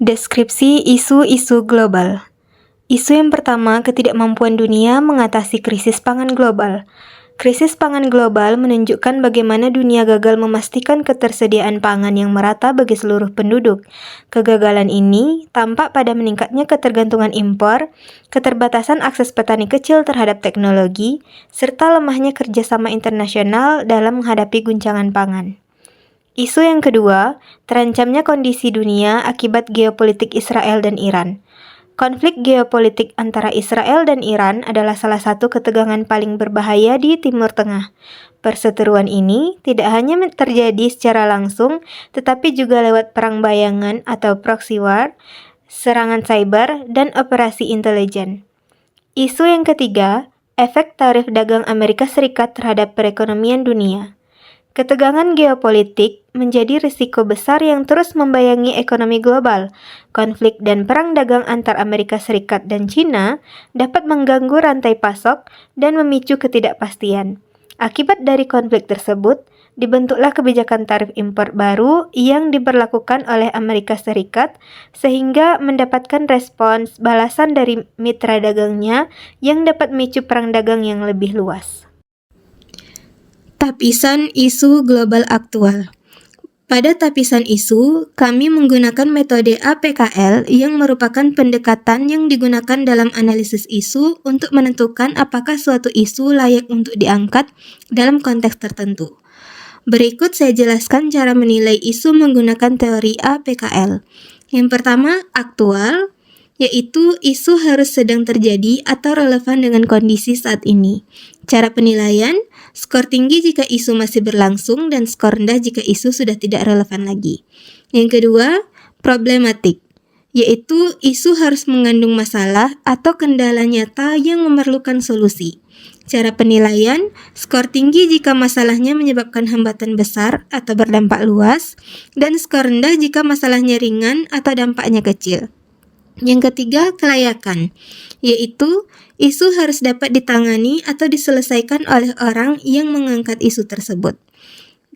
Deskripsi isu-isu global. Isu yang pertama, ketidakmampuan dunia mengatasi krisis pangan global. Krisis pangan global menunjukkan bagaimana dunia gagal memastikan ketersediaan pangan yang merata bagi seluruh penduduk. Kegagalan ini tampak pada meningkatnya ketergantungan impor, keterbatasan akses petani kecil terhadap teknologi, serta lemahnya kerjasama internasional dalam menghadapi guncangan pangan. Isu yang kedua, terancamnya kondisi dunia akibat geopolitik Israel dan Iran. Konflik geopolitik antara Israel dan Iran adalah salah satu ketegangan paling berbahaya di Timur Tengah. Perseteruan ini tidak hanya terjadi secara langsung, tetapi juga lewat perang bayangan atau proxy war, serangan cyber, dan operasi intelijen. Isu yang ketiga, efek tarif dagang Amerika Serikat terhadap perekonomian dunia. Ketegangan geopolitik menjadi risiko besar yang terus membayangi ekonomi global. Konflik dan perang dagang antar Amerika Serikat dan China dapat mengganggu rantai pasok dan memicu ketidakpastian. Akibat dari konflik tersebut, dibentuklah kebijakan tarif impor baru yang diberlakukan oleh Amerika Serikat sehingga mendapatkan respons balasan dari mitra dagangnya yang dapat memicu perang dagang yang lebih luas. Tapisan isu global aktual. Pada tapisan isu, kami menggunakan metode APKL yang merupakan pendekatan yang digunakan dalam analisis isu untuk menentukan apakah suatu isu layak untuk diangkat dalam konteks tertentu. Berikut saya jelaskan cara menilai isu menggunakan teori APKL. Yang pertama, aktual, yaitu isu harus sedang terjadi atau relevan dengan kondisi saat ini. Cara penilaian, skor tinggi jika isu masih berlangsung dan skor rendah jika isu sudah tidak relevan lagi. Yang kedua, problematik, yaitu isu harus mengandung masalah atau kendala nyata yang memerlukan solusi. Cara penilaian, skor tinggi jika masalahnya menyebabkan hambatan besar atau berdampak luas, dan skor rendah jika masalahnya ringan atau dampaknya kecil. Yang ketiga, kelayakan, yaitu isu harus dapat ditangani atau diselesaikan oleh orang yang mengangkat isu tersebut.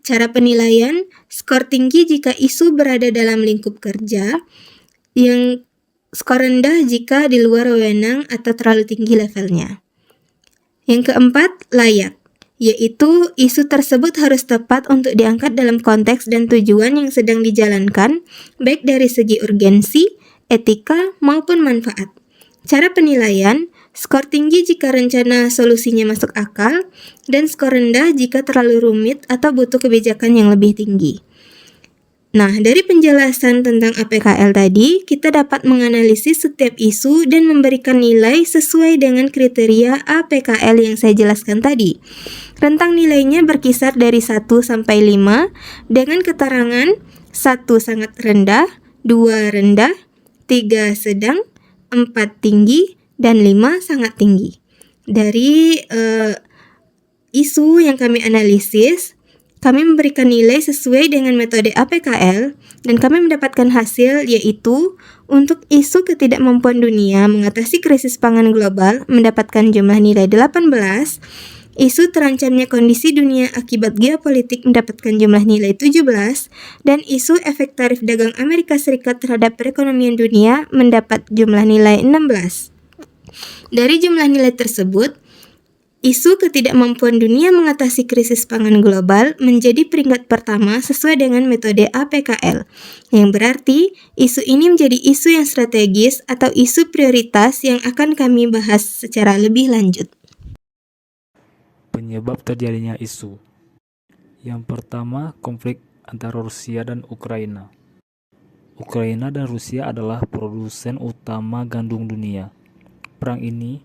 Cara penilaian, skor tinggi jika isu berada dalam lingkup kerja, yang skor rendah jika di luar wewenang atau terlalu tinggi levelnya. Yang keempat, layak, yaitu isu tersebut harus tepat untuk diangkat dalam konteks dan tujuan yang sedang dijalankan, baik dari segi urgensi, etika, maupun manfaat. Cara penilaian, skor tinggi jika rencana solusinya masuk akal, dan skor rendah jika terlalu rumit atau butuh kebijakan yang lebih tinggi. Nah, dari penjelasan tentang APKL tadi, kita dapat menganalisis setiap isu dan memberikan nilai sesuai dengan kriteria APKL yang saya jelaskan tadi. Rentang nilainya berkisar dari 1 sampai 5 dengan keterangan 1 sangat rendah, 2 rendah, 3 sedang, 4 tinggi, dan 5 sangat tinggi. Dari isu yang kami analisis, kami memberikan nilai sesuai dengan metode APKL dan kami mendapatkan hasil yaitu untuk isu ketidakmampuan dunia mengatasi krisis pangan global mendapatkan jumlah nilai 18, isu terancamnya kondisi dunia akibat geopolitik mendapatkan jumlah nilai 17, dan isu efek tarif dagang Amerika Serikat terhadap perekonomian dunia mendapat jumlah nilai 16. Dari jumlah nilai tersebut, isu ketidakmampuan dunia mengatasi krisis pangan global menjadi peringkat pertama sesuai dengan metode APKL, yang berarti isu ini menjadi isu yang strategis atau isu prioritas yang akan kami bahas secara lebih lanjut. Penyebab terjadinya isu. Yang pertama, konflik antara Rusia dan Ukraina. Ukraina dan Rusia adalah produsen utama gandum dunia. Perang ini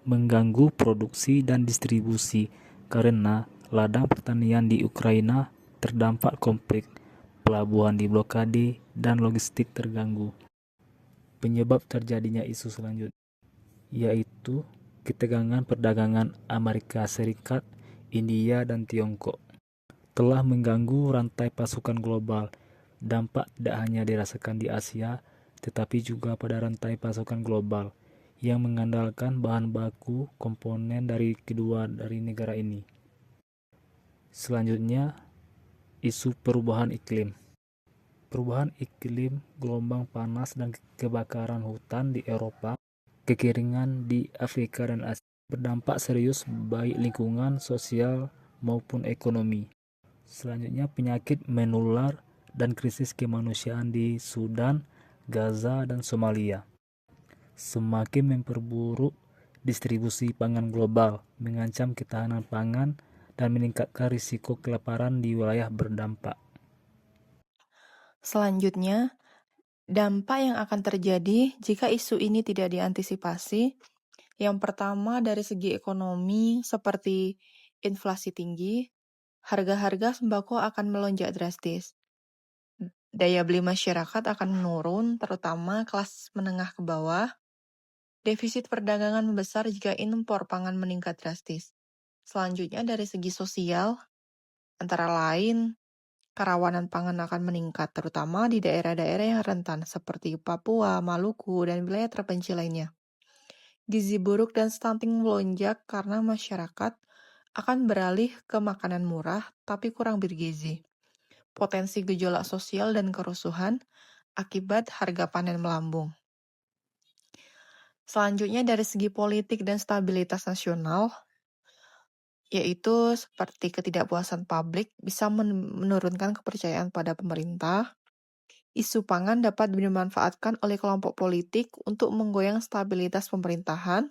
mengganggu produksi dan distribusi karena ladang pertanian di Ukraina terdampak konflik, pelabuhan diblokade, dan logistik terganggu. Penyebab terjadinya isu selanjutnya yaitu ketegangan perdagangan Amerika Serikat, India, dan Tiongkok telah mengganggu rantai pasokan global. Dampak tidak hanya dirasakan di Asia, tetapi juga pada rantai pasokan global yang mengandalkan bahan baku komponen dari kedua negara ini. Selanjutnya, isu perubahan iklim. Perubahan iklim, gelombang panas dan kebakaran hutan di Eropa, kekeringan di Afrika dan Asia berdampak serius baik lingkungan, sosial, maupun ekonomi. Selanjutnya penyakit menular dan krisis kemanusiaan di Sudan, Gaza, dan Somalia semakin memperburuk distribusi pangan global, mengancam ketahanan pangan, dan meningkatkan risiko kelaparan di wilayah berdampak. Selanjutnya, dampak yang akan terjadi jika isu ini tidak diantisipasi. Yang pertama dari segi ekonomi seperti inflasi tinggi, harga-harga sembako akan melonjak drastis. Daya beli masyarakat akan menurun, terutama kelas menengah ke bawah. Defisit perdagangan membesar jika impor pangan meningkat drastis. Selanjutnya dari segi sosial, antara lain kerawanan pangan akan meningkat, terutama di daerah-daerah yang rentan seperti Papua, Maluku, dan wilayah terpencil lainnya. Gizi buruk dan stunting melonjak karena masyarakat akan beralih ke makanan murah tapi kurang bergizi. Potensi gejolak sosial dan kerusuhan akibat harga panen melambung. Selanjutnya dari segi politik dan stabilitas nasional, yaitu seperti ketidakpuasan publik bisa menurunkan kepercayaan pada pemerintah. Isu pangan dapat dimanfaatkan oleh kelompok politik untuk menggoyang stabilitas pemerintahan,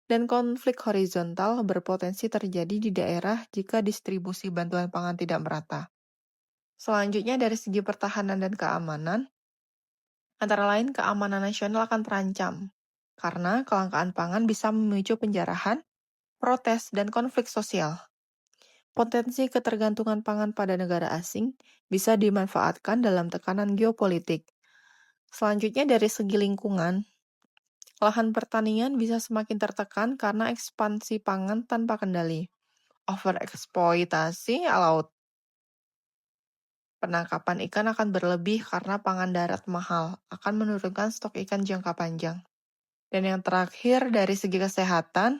dan konflik horizontal berpotensi terjadi di daerah jika distribusi bantuan pangan tidak merata. Selanjutnya dari segi pertahanan dan keamanan, antara lain keamanan nasional akan terancam, karena kelangkaan pangan bisa memicu penjarahan, protes, dan konflik sosial. Potensi ketergantungan pangan pada negara asing bisa dimanfaatkan dalam tekanan geopolitik. Selanjutnya dari segi lingkungan, lahan pertanian bisa semakin tertekan karena ekspansi pangan tanpa kendali. Overeksploitasi laut. Penangkapan ikan akan berlebih karena pangan darat mahal, akan menurunkan stok ikan jangka panjang. Dan yang terakhir dari segi kesehatan,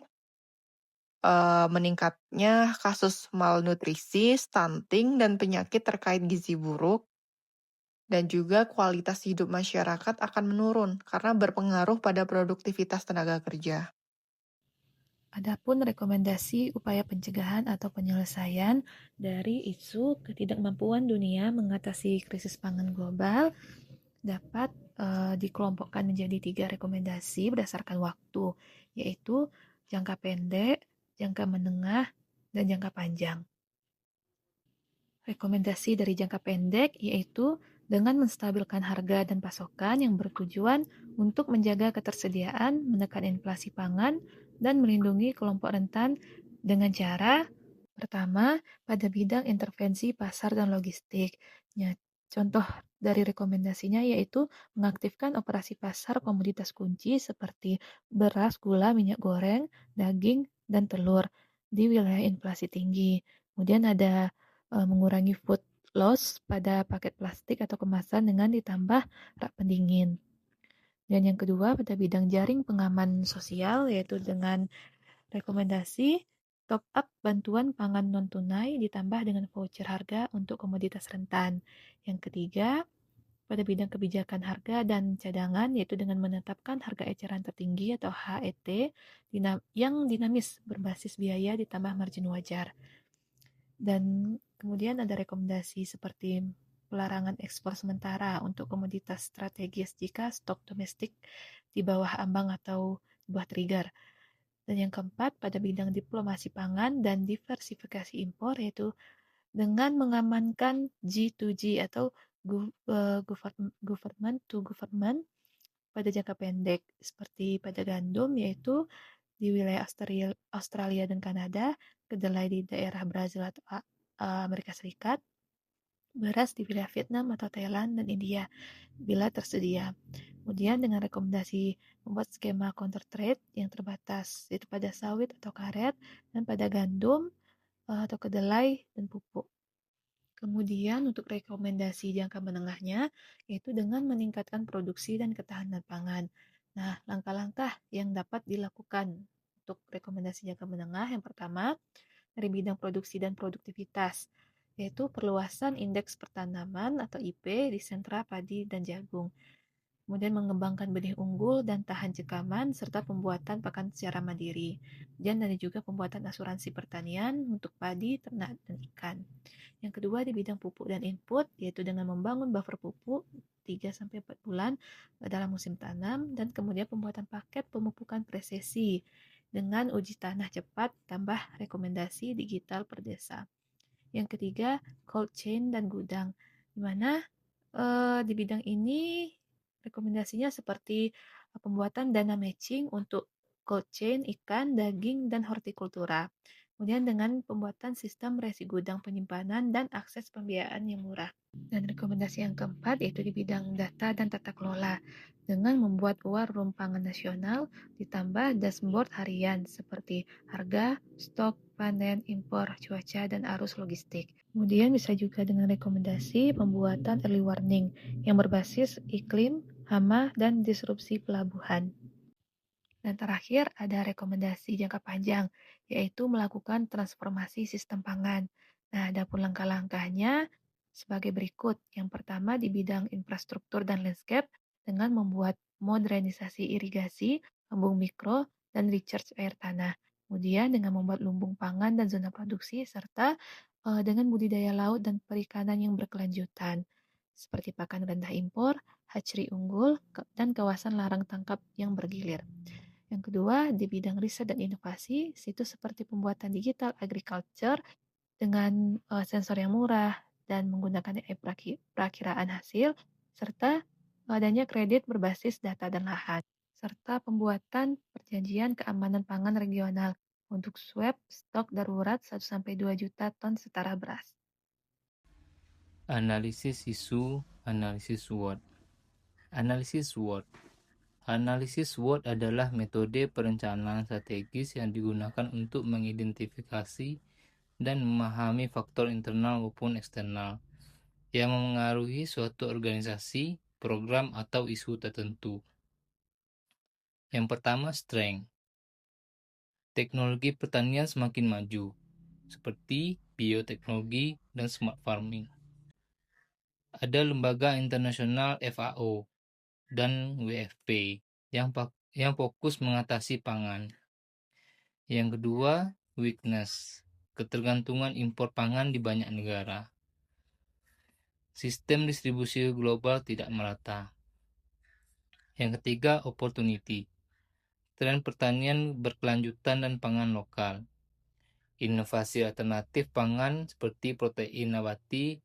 meningkatnya kasus malnutrisi, stunting, dan penyakit terkait gizi buruk, dan juga kualitas hidup masyarakat akan menurun karena berpengaruh pada produktivitas tenaga kerja. Adapun rekomendasi upaya pencegahan atau penyelesaian dari isu ketidakmampuan dunia mengatasi krisis pangan global dapat dikelompokkan menjadi 3 rekomendasi berdasarkan waktu, yaitu jangka pendek, jangka menengah, dan jangka panjang. Rekomendasi dari jangka pendek yaitu dengan menstabilkan harga dan pasokan yang bertujuan untuk menjaga ketersediaan, menekan inflasi pangan, dan melindungi kelompok rentan dengan cara pertama, pada bidang intervensi pasar dan logistik. Contoh dari rekomendasinya yaitu mengaktifkan operasi pasar komoditas kunci seperti beras, gula, minyak goreng, daging, dan telur di wilayah inflasi tinggi. Kemudian ada mengurangi food loss pada paket plastik atau kemasan dengan ditambah rak pendingin. Dan yang kedua pada bidang jaring pengaman sosial yaitu dengan rekomendasi top up bantuan pangan non-tunai ditambah dengan voucher harga untuk komoditas rentan. Yang ketiga, pada bidang kebijakan harga dan cadangan yaitu dengan menetapkan harga eceran tertinggi atau HET yang dinamis berbasis biaya ditambah margin wajar. Dan kemudian ada rekomendasi seperti pelarangan ekspor sementara untuk komoditas strategis jika stok domestik di bawah ambang atau sebuah trigger. Dan yang keempat, pada bidang diplomasi pangan dan diversifikasi impor, yaitu dengan mengamankan G2G atau government to government pada jangka pendek, seperti pada gandum, yaitu di wilayah Australia dan Kanada, kedelai di daerah Brazil atau Amerika Serikat, beras di wilayah Vietnam atau Thailand dan India bila tersedia. Kemudian dengan rekomendasi membuat skema counter trade yang terbatas yaitu pada sawit atau karet dan pada gandum atau kedelai dan pupuk. Kemudian untuk rekomendasi jangka menengahnya yaitu dengan meningkatkan produksi dan ketahanan pangan. Nah, langkah-langkah yang dapat dilakukan untuk rekomendasi jangka menengah yang pertama dari bidang produksi dan produktivitas yaitu perluasan indeks pertanaman atau IP di sentra padi dan jagung. Kemudian mengembangkan benih unggul dan tahan cekaman, serta pembuatan pakan secara mandiri. Dan ada juga pembuatan asuransi pertanian untuk padi, ternak, dan ikan. Yang kedua di bidang pupuk dan input, yaitu dengan membangun buffer pupuk 3-4 bulan dalam musim tanam, dan kemudian pembuatan paket pemupukan presesi dengan uji tanah cepat tambah rekomendasi digital per desa. Yang ketiga, cold chain dan gudang, di mana di bidang ini rekomendasinya seperti pembuatan dana matching untuk cold chain, ikan, daging, dan hortikultura. Kemudian dengan pembuatan sistem resi gudang penyimpanan dan akses pembiayaan yang murah. Dan rekomendasi yang keempat yaitu di bidang data dan tata kelola dengan membuat war room pangan nasional ditambah dashboard harian seperti harga, stok, panen, impor, cuaca, dan arus logistik. Kemudian bisa juga dengan rekomendasi pembuatan early warning yang berbasis iklim, hama, dan disrupsi pelabuhan. Dan terakhir ada rekomendasi jangka panjang, yaitu melakukan transformasi sistem pangan. Nah, adapun langkah-langkahnya sebagai berikut. Yang pertama di bidang infrastruktur dan landscape dengan membuat modernisasi irigasi, embung mikro, dan recharge air tanah. Kemudian dengan membuat lumbung pangan dan zona produksi, serta dengan budidaya laut dan perikanan yang berkelanjutan, seperti pakan rendah impor, hatchery unggul, dan kawasan larang tangkap yang bergilir. Yang kedua, di bidang riset dan inovasi, situs seperti pembuatan digital agriculture dengan sensor yang murah dan menggunakan AI perakiraan hasil, serta adanya kredit berbasis data dan lahan, serta pembuatan perjanjian keamanan pangan regional untuk swap stok darurat 1-2 juta ton setara beras. Analisis isu, analisis SWOT. Analisis SWOT. Analisis SWOT adalah metode perencanaan strategis yang digunakan untuk mengidentifikasi dan memahami faktor internal maupun eksternal yang memengaruhi suatu organisasi, program, atau isu tertentu. Yang pertama, strength. Teknologi pertanian semakin maju, seperti bioteknologi dan smart farming. Ada lembaga internasional FAO dan WFP yang fokus mengatasi pangan. Yang kedua, weakness, ketergantungan impor pangan di banyak negara. Sistem distribusi global tidak merata. Yang ketiga, opportunity, tren pertanian berkelanjutan dan pangan lokal. Inovasi alternatif pangan seperti protein nabati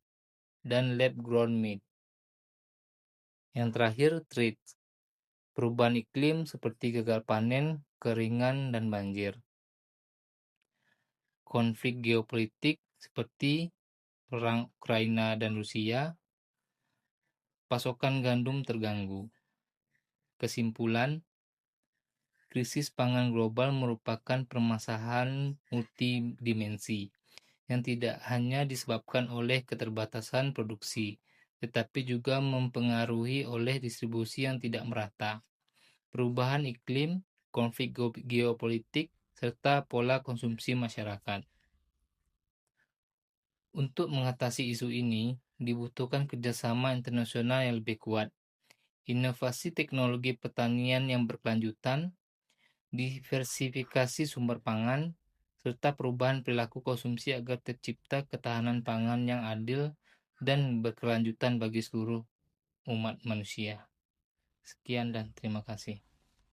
dan lab-grown meat. Yang terakhir, threat, perubahan iklim seperti gagal panen, keringan, dan banjir. Konflik geopolitik seperti perang Ukraina dan Rusia, pasokan gandum terganggu. Kesimpulan, krisis pangan global merupakan permasalahan multidimensi yang tidak hanya disebabkan oleh keterbatasan produksi, tetapi juga mempengaruhi oleh distribusi yang tidak merata, perubahan iklim, konflik geopolitik, serta pola konsumsi masyarakat. Untuk mengatasi isu ini, dibutuhkan kerjasama internasional yang lebih kuat, inovasi teknologi pertanian yang berkelanjutan, diversifikasi sumber pangan, serta perubahan perilaku konsumsi agar tercipta ketahanan pangan yang adil dan berkelanjutan bagi seluruh umat manusia. Sekian dan terima kasih.